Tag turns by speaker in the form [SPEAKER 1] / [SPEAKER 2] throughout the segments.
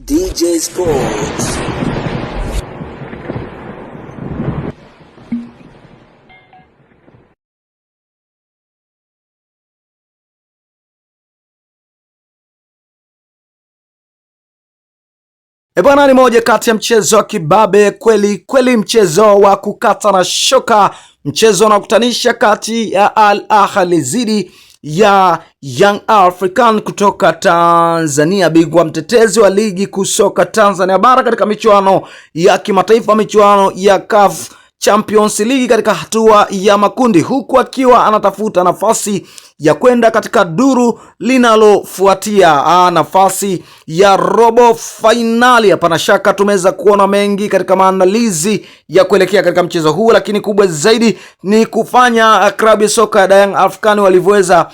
[SPEAKER 1] DJ Sports. Ebwana, ni moja kati ya mchezo wa kibabe kweli kweli, mchezo wa kukata na shoka, mchezo unaokutanisha kati ya Al Ahly dhidi ya Young African kutoka Tanzania, bingwa mtetezi wa ligi kusoka Tanzania bara katika michuano ya kimataifa, michuano ya CAF Champions League katika hatua ya makundi, huku akiwa anatafuta nafasi ya kwenda katika duru linalofuatia, nafasi ya robo finali. Hapana shaka tumeweza kuona mengi katika maandalizi ya kuelekea katika mchezo huu, lakini kubwa zaidi ni kufanya klabu ya soka ya Young African walivyoweza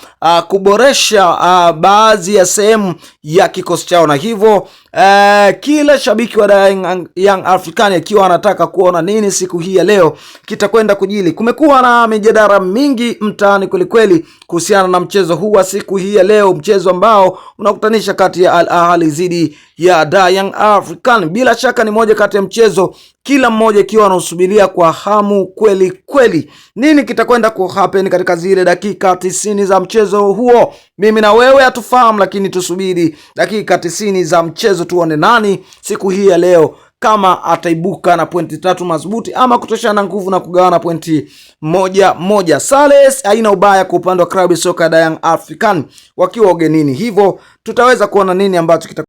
[SPEAKER 1] kuboresha baadhi ya sehemu ya kikosi chao, na hivyo kila shabiki wa Young African akiwa anataka kuona nini siku hii ya leo kitakwenda kujili. Kumekuwa na mijadala mingi mtaani kwelikweli kuhusiana na mchezo huu wa siku hii ya leo, mchezo ambao unakutanisha kati ya Al Ahly dhidi ya Young African. Bila shaka ni moja kati ya mchezo kila mmoja ikiwa anausubiria kwa hamu kweli kweli, nini kitakwenda kuhappen katika zile dakika 90 za mchezo huo. Mimi na wewe hatufahamu, lakini tusubiri dakika 90 za mchezo tuone nani siku hii ya leo kama ataibuka na pointi 3 madhubuti ama kutoshana nguvu na kugawana pointi moja. Sales haina ubaya kwa upande wa klabu soka ya Young African wakiwa ugenini, hivyo tutaweza kuona nini ambacho